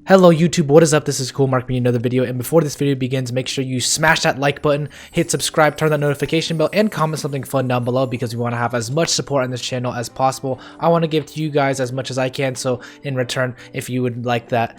Hello YouTube, what is up? This is Coolmark bringing another video, and before this video begins, make sure you smash that like button, hit subscribe, turn that notification bell, and comment something fun down below because we want to have as much support on this channel as possible. I want to give to you guys as much as I can, so in return, if you would like that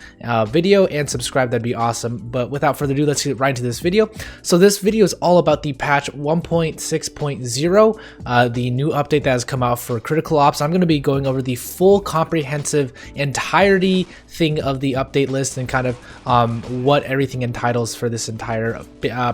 video and subscribe, that'd be awesome. But without further ado, let's get right into this video. So this video is all about the patch 1.6.0, the new update that has come out for critical ops. I'm going to be going over the full comprehensive entirety thing of the update list and kind of what everything entitles for this entire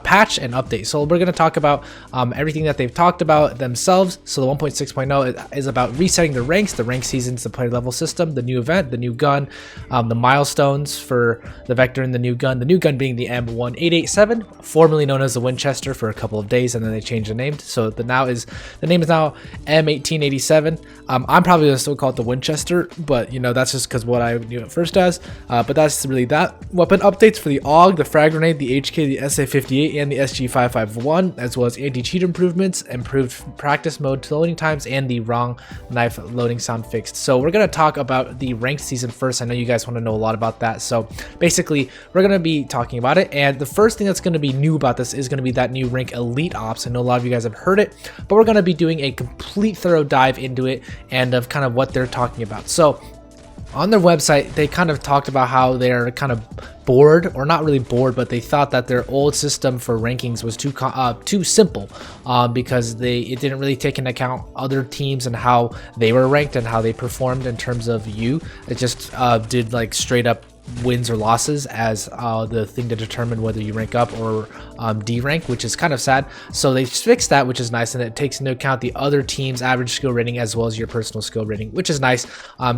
patch and update. So we're going to talk about everything that they've talked about themselves. So the 1.6.0 is about resetting the ranks, the rank seasons, the player level system, the new event, the new gun, the milestones for the Vector and the new gun being the M1887, formerly known as the Winchester for a couple of days, and then they changed the name. So the name is now M1887. I'm probably going to still call it the Winchester, but you know, that's just because what I knew it first as. But that's really that. Weapon updates for the AUG, the frag grenade, the HK, the SA58, and the HK417, as well as anti-cheat improvements, improved practice mode loading times, and the wrong knife loading sound fixed. So we're going to talk about the ranked season first. I know you guys want to know a lot about that. So basically, we're going to be talking about it. And the first thing that's going to be new about this is going to be that new rank Elite Ops. I know a lot of you guys have heard it, but we're going to be doing a complete thorough dive into it and of kind of what they're talking about. So on their website, they kind of talked about how they're kind of bored, or not really bored, but they thought that their old system for rankings was too simple because it didn't really take into account other teams and how they were ranked and how they performed in terms of you. It just did like straight up wins or losses as the thing to determine whether you rank up or D-rank, which is kind of sad. So they fixed that, which is nice, and it takes into account the other team's average skill rating as well as your personal skill rating, which is nice.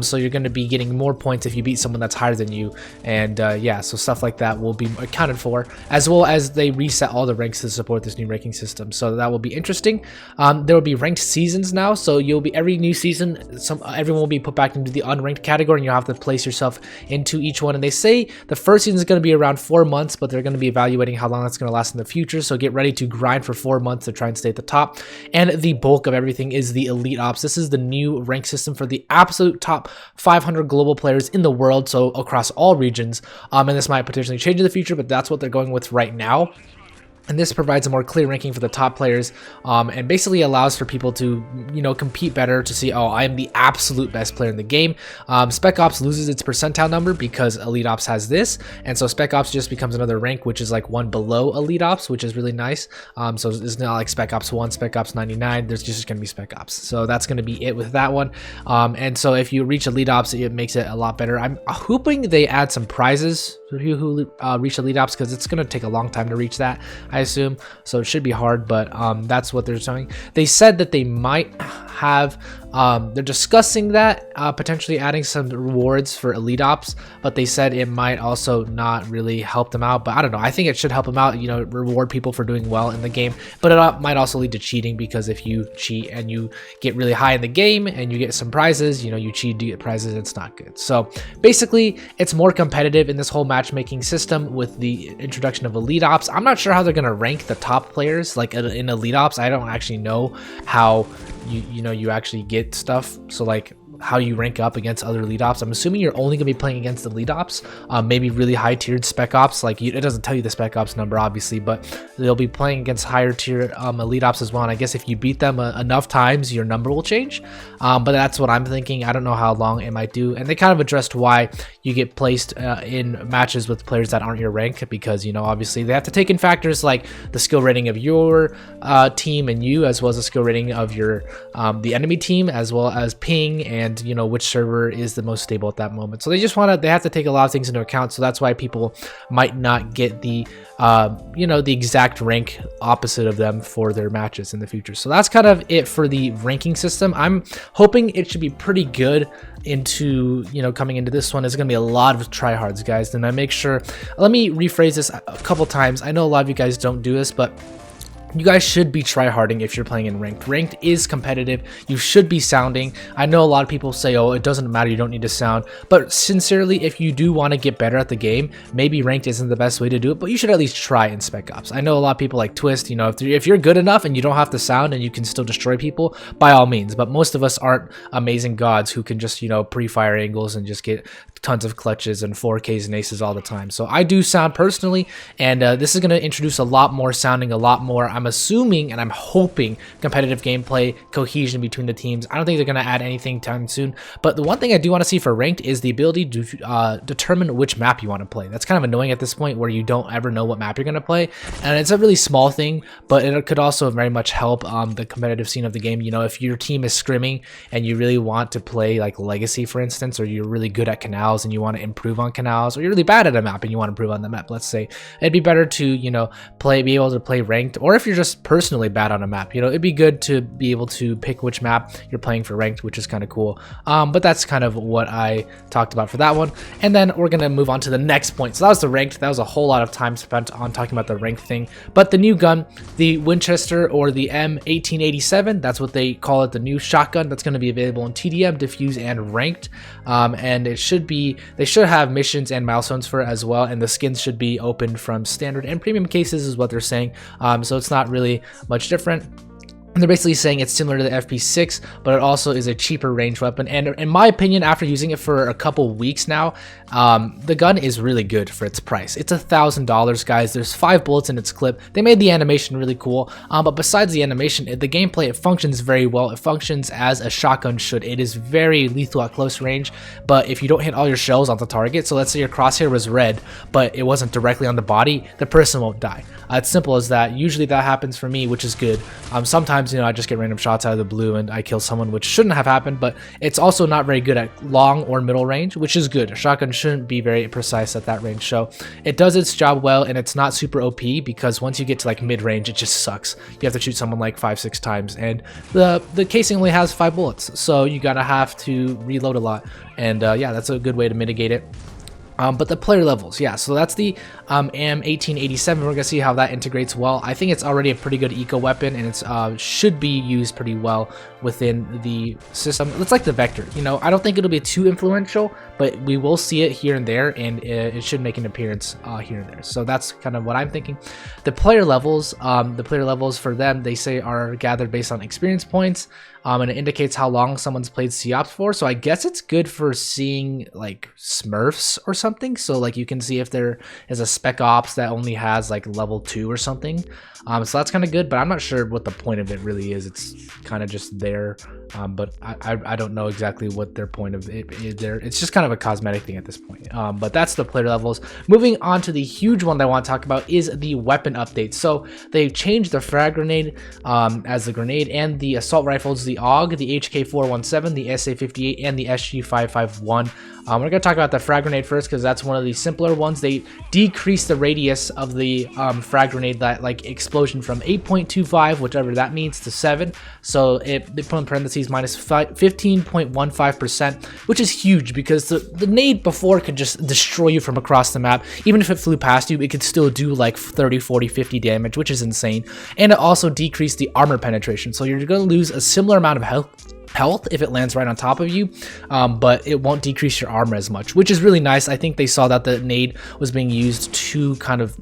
So you're going to be getting more points if you beat someone that's higher than you, and yeah, so stuff like that will be accounted for, as well as they reset all the ranks to support this new ranking system. So that will be interesting. There will be ranked seasons now, so you'll be every new season, everyone will be put back into the unranked category, and you'll have to place yourself into each one. And they say the first season is going to be around 4 months, but they're going to be evaluating how long that's going to last in the future. So get ready to grind for 4 months to try and stay at the top. And the bulk of everything is the Elite Ops. This is the new rank system for the absolute top 500 global players in the world, so across all regions. And this might potentially change in the future, but that's what they're going with right now. And this provides a more clear ranking for the top players, and basically allows for people to, you know, compete better, to see, oh, I am the absolute best player in the game. Spec Ops loses its percentile number because Elite Ops has this, and so Spec Ops just becomes another rank, which is like one below Elite Ops, which is really nice. So it's not like Spec Ops 1, Spec Ops 99. There's just going to be Spec Ops. So that's going to be it with that one. And so if you reach Elite Ops, it makes it a lot better. I'm hoping they add some prizes for you who reach Elite Ops, because it's going to take a long time to reach that, I assume, so it should be hard, but that's what they're saying. They said that they might have they're discussing that potentially adding some rewards for Elite Ops, but they said it might also not really help them out. But I don't know, I think it should help them out, you know, reward people for doing well in the game, but it might also lead to cheating, because if you cheat and you get really high in the game and you get some prizes, you know, you cheat to get prizes, it's not good. So basically it's more competitive in this whole matchmaking system with the introduction of Elite Ops. I'm not sure how they're going to rank the top players like in Elite Ops. I don't actually know how you actually get stuff, so like how you rank up against other Elite Ops. I'm assuming you're only going to be playing against Elite Ops, maybe really high tiered Spec Ops. Like it doesn't tell you the Spec Ops number obviously, but they'll be playing against higher tier Elite Ops as well. And I guess if you beat them enough times, your number will change. But that's what I'm thinking. I don't know how long it might do. And they kind of addressed why you get placed in matches with players that aren't your rank, because, you know, obviously they have to take in factors like the skill rating of your team and you, as well as the skill rating of your the enemy team, as well as ping and, you know, which server is the most stable at that moment. So they have to take a lot of things into account. So that's why people might not get the you know, the exact rank opposite of them for their matches in the future. So that's kind of it for the ranking system. I'm hoping it should be pretty good into, you know, coming into this one. It's gonna be a lot of tryhards, guys. Then I make sure, let me rephrase this a couple times. I know a lot of you guys don't do this, but you guys should be tryharding if you're playing in ranked. Ranked is competitive. You should be sounding. I know a lot of people say, oh, it doesn't matter, you don't need to sound. But sincerely, if you do want to get better at the game, maybe ranked isn't the best way to do it, but you should at least try in Spec Ops. I know a lot of people like Twist, you know, if you're good enough and you don't have to sound and you can still destroy people, by all means. But most of us aren't amazing gods who can just, you know, pre-fire angles and just get tons of clutches and 4Ks and aces all the time. So I do sound personally, and this is going to introduce a lot more sounding, a lot more, I'm assuming and I'm hoping, competitive gameplay, cohesion between the teams. I don't think they're going to add anything time soon, but the one thing I do want to see for ranked is the ability to determine which map you want to play. That's kind of annoying at this point where you don't ever know what map you're going to play, and it's a really small thing, but it could also very much help the competitive scene of the game. You know, if your team is scrimming and you really want to play like Legacy, for instance, or you're really good at canals and you want to improve on canals, or you're really bad at a map and you want to improve on the map, let's say, it'd be better to, you know, be able to play ranked. Or if you're just personally bad on a map, you know, it'd be good to be able to pick which map you're playing for ranked, which is kind of cool. But that's kind of what I talked about for that one. And then we're gonna move on to the next point. So that was the ranked. That was a whole lot of time spent on talking about the ranked thing. But the new gun, the Winchester, or the M1887, that's what they call it, the new shotgun that's going to be available in TDM, diffuse, and ranked. And it should be, they should have missions and milestones for it as well, and the skins should be opened from standard and premium cases is what they're saying. So it's not really much different. And they're basically saying it's similar to the FP6, but it also is a cheaper range weapon. And in my opinion, after using it for a couple weeks now, the gun is really good for its price. It's $1,000, guys. There's 5 bullets in its clip. They made the animation really cool. But besides the animation, the gameplay, it functions very well. It functions as a shotgun should. It is very lethal at close range, but if you don't hit all your shells on the target, so let's say your crosshair was red, but it wasn't directly on the body, the person won't die. It's simple as that. Usually that happens for me, which is good. Sometimes, you know, I just get random shots out of the blue and I kill someone, which shouldn't have happened, but it's also not very good at long or middle range, which is good. A shotgun shouldn't be very precise at that range, so it does its job well, and it's not super OP because once you get to like mid range, it just sucks. You have to shoot someone like 5-6 times, and the casing only has 5 bullets, so you gotta have to reload a lot, and yeah, that's a good way to mitigate it. But the player levels, yeah, so that's the M1887. We're gonna see how that integrates well. I think it's already a pretty good eco weapon, and it's should be used pretty well within the system. It's like the Vector, you know, I don't think it'll be too influential, but we will see it here and there, and it should make an appearance here and there. So that's kind of what I'm thinking. The player levels for them, they say, are gathered based on experience points, and it indicates how long someone's played COPS for. So I guess it's good for seeing like Smurfs or something. So like you can see if there is a Spec Ops that only has like level 2 or something. So that's kind of good, but I'm not sure what the point of it really is. It's kind of just there, but I don't know exactly what their point of it is there. It's just kind of a cosmetic thing at this point. But that's the player levels. Moving on to the huge one that I want to talk about is the weapon update. So they've changed the frag grenade as the grenade, and the assault rifles, the AUG, the HK417, the SA58, and the SG551. We're going to talk about the frag grenade first because that's one of the simpler ones. They decreased the radius of the frag grenade, that like explosion, from 8.25, whichever that means, to 7. So they put in parentheses minus 15.15%, which is huge because the nade before could just destroy you from across the map. Even if it flew past you, it could still do like 30, 40, 50 damage, which is insane. And it also decreased the armor penetration. So you're going to lose a similar amount of health if it lands right on top of you, but it won't decrease your armor as much, which is really nice. I think they saw that the nade was being used too kind of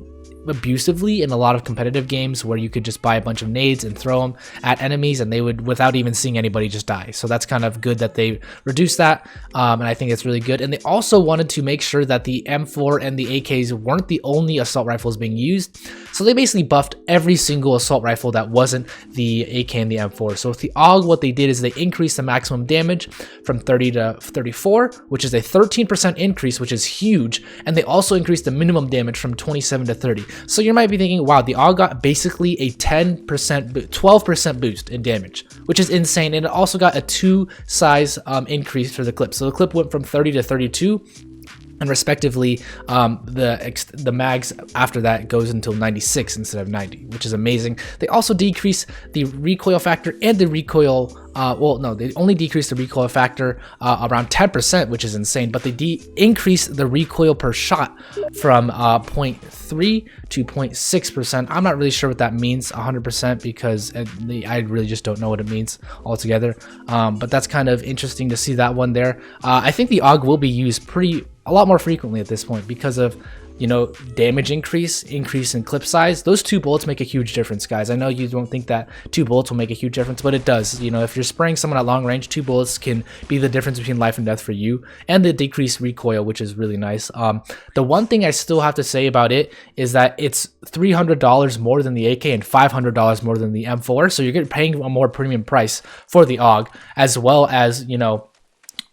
abusively in a lot of competitive games where you could just buy a bunch of nades and throw them at enemies and they would, without even seeing anybody, just die. So that's kind of good that they reduced that, and I think it's really good. And they also wanted to make sure that the M4 and the AKs weren't the only assault rifles being used, so they basically buffed every single assault rifle that wasn't the AK and the M4. So with the AUG, what they did is they increased the maximum damage from 30 to 34, which is a 13% increase, which is huge, and they also increased the minimum damage from 27 to 30. So you might be thinking, wow, the AUG got basically a 12% boost in damage, which is insane. And it also got a 2 size increase for the clip. So the clip went from 30 to 32. And respectively, the mags after that goes until 96 instead of 90, which is amazing. They also decrease the recoil factor and the recoil well, no, they only decreased the recoil factor around 10%, which is insane, but they increased the recoil per shot from 0.3 to 0.6%. I'm not really sure what that means 100% because I really just don't know what it means altogether. But that's kind of interesting to see that one there. I think the AUG will be used a lot more frequently at this point because of, you know, damage increase in clip size. Those 2 bullets make a huge difference, guys. I know you don't think that 2 bullets will make a huge difference, but it does. You know, if you're spraying someone at long range, 2 bullets can be the difference between life and death for you, and the decreased recoil, which is really nice. The one thing I still have to say about it is that it's $300 more than the AK and $500 more than the M4, so you're paying a more premium price for the AUG, as well as, you know,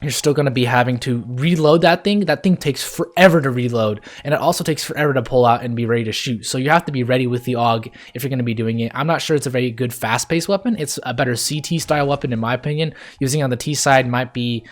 you're still going to be having to reload that thing. That thing takes forever to reload, and it also takes forever to pull out and be ready to shoot. So you have to be ready with the AUG if you're going to be doing it. I'm not sure it's a very good fast-paced weapon. It's a better CT style weapon in my opinion. Using it on the T side might be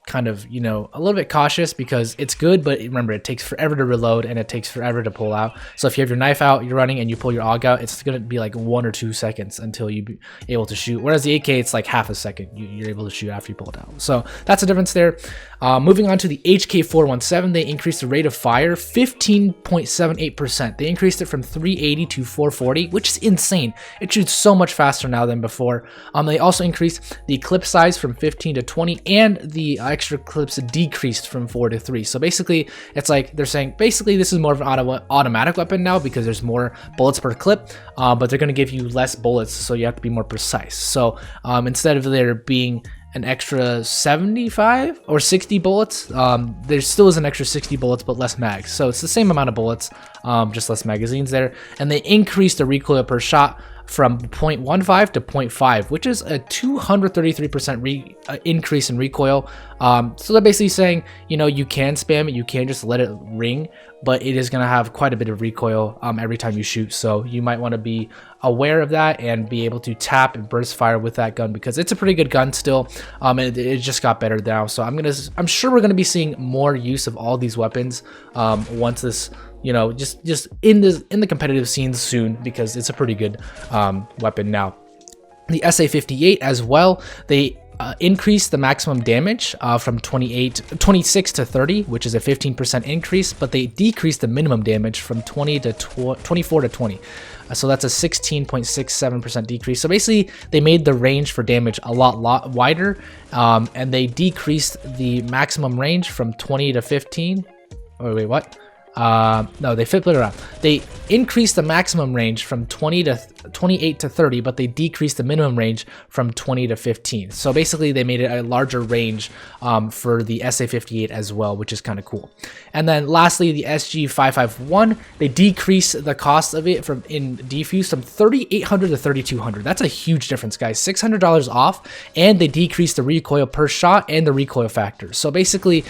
kind of, you know, a little bit cautious because it's good, but remember, it takes forever to reload and it takes forever to pull out. So if you have your knife out, you're running, and you pull your AUG out, it's going to be like 1 or 2 seconds until you be able to shoot. Whereas the AK, it's like half a second you're able to shoot after you pull it out. So that's the difference there. Moving on to the HK417, they increased the rate of fire 15.78%. They increased it from 380 to 440, which is insane. It shoots so much faster now than before. They also increased the clip size from 15 to 20, and the extra clips decreased from 4 to 3. So basically, it's like they're saying basically this is more of an automatic weapon now because there's more bullets per clip, but they're going to give you less bullets, so you have to be more precise. So instead of there being an extra 75 or 60 bullets, there still is an extra 60 bullets but less mags, so it's the same amount of bullets, just less magazines there. And they increased the recoil per shot from 0.15 to 0.5, which is a 233% increase in recoil. So they're basically saying, you know, you can spam it, you can just let it ring, but it is going to have quite a bit of recoil every time you shoot. So you might want to be aware of that and be able to tap and burst fire with that gun because it's a pretty good gun still. It just got better now. So I'm sure we're going to be seeing more use of all these weapons once this, you know, just in the competitive scenes soon, because it's a pretty good weapon now. The SA58 as well, they increased the maximum damage from 26 to 30, which is a 15% increase, but they decreased the minimum damage from 24 to 20. So that's a 16.67% decrease. So basically, they made the range for damage a lot wider, and they decreased the maximum range from 20 to 15. Oh, wait, what? No, they flip it around. They increased the maximum range from 28 to 30, but they decreased the minimum range from 20 to 15. So basically, they made it a larger range for the SA58 as well, which is kind of cool. And then lastly, the HK417, they decreased the cost of it in defuse from $3,800 to $3,200. That's a huge difference, guys. $600 off, and they decreased the recoil per shot and the recoil factor. So basically,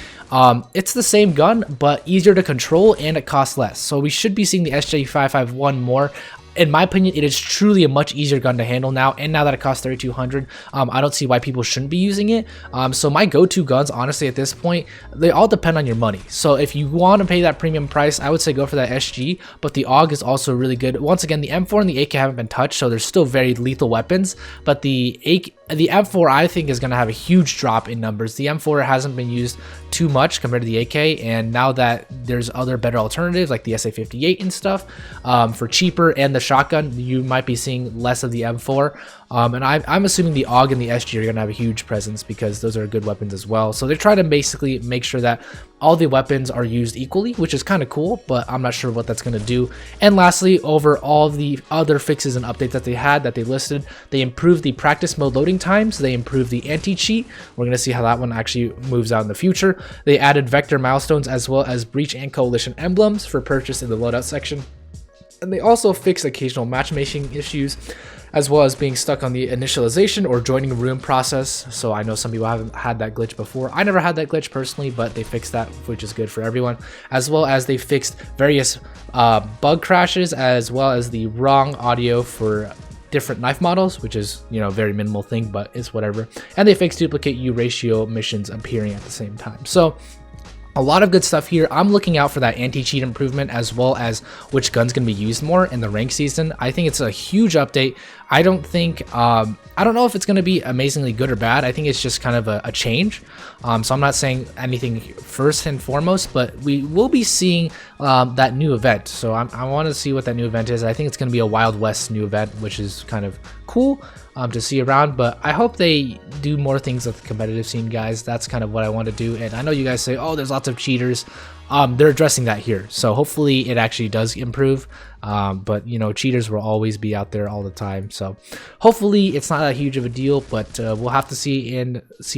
it's the same gun, but easier to control, and it costs less. So we should be seeing the HK417 more. In my opinion, it is truly a much easier gun to handle now, and now that it costs $3,200, I don't see why people shouldn't be using it. So my go-to guns, honestly, at this point, they all depend on your money. So if you want to pay that premium price, I would say go for that SG, but the AUG is also really good. Once again, the M4 and the AK haven't been touched, so they're still very lethal weapons, but the M4, I think, is going to have a huge drop in numbers. The M4 hasn't been used too much compared to the AK, and now that there's other better alternatives like the SA58 and stuff for cheaper, and the shotgun, you might be seeing less of the M4. And I'm assuming the AUG and the SG are going to have a huge presence because those are good weapons as well. So they're trying to basically make sure that all the weapons are used equally, which is kind of cool, but I'm not sure what that's going to do. And lastly, over all the other fixes and updates that they listed, they improved the practice mode loading times, they improved the anti-cheat. We're going to see how that one actually moves out in the future. They added vector milestones as well as breach and coalition emblems for purchase in the loadout section. And they also fixed occasional matchmaking issues, as well as being stuck on the initialization or joining room process. So I know some people haven't had that glitch before. I never had that glitch personally, but they fixed that, which is good for everyone. As well as they fixed various bug crashes, as well as the wrong audio for different knife models, which is, you know, very minimal thing, but it's whatever. And they fixed duplicate U ratio missions appearing at the same time. So a lot of good stuff here. I'm looking out for that anti-cheat improvement, as well as which gun's going to be used more in the rank season. I think it's a huge update. I don't think I don't know if it's going to be amazingly good or bad. I think it's just kind of a change. So I'm not saying anything first and foremost, but we will be seeing that new event. So I want to see what that new event is. I think it's going to be a Wild West new event, which is kind of cool to see around. But I hope they do more things with the competitive scene, guys. That's kind of what I want to do. And I know you guys say, oh, there's lots of cheaters. They're addressing that here, so hopefully it actually does improve. But you know, cheaters will always be out there all the time, so hopefully it's not that huge of a deal, but we'll have to see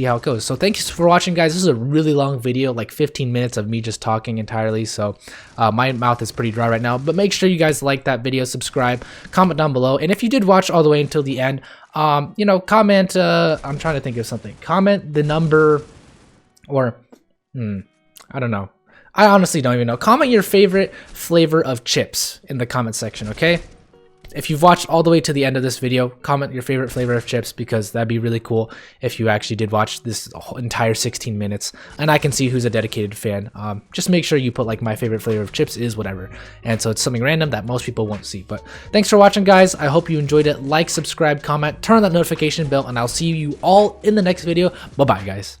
how it goes. So thanks for watching, guys. This is a really long video, like 15 minutes of me just talking entirely, so my mouth is pretty dry right now. But make sure you guys like that video, subscribe, comment down below, and if you did watch all the way until the end, you know, comment, I'm trying to think of something, comment the number, or I don't know. I honestly don't even know. Comment your favorite flavor of chips in the comment section, okay? If you've watched all the way to the end of this video, comment your favorite flavor of chips, because that'd be really cool if you actually did watch this whole entire 16 minutes, and I can see who's a dedicated fan. Just make sure you put like my favorite flavor of chips is whatever, and so it's something random that most people won't see. But thanks for watching, guys. I hope you enjoyed it. Like, subscribe, comment, turn on that notification bell, and I'll see you all in the next video. Bye-bye, guys.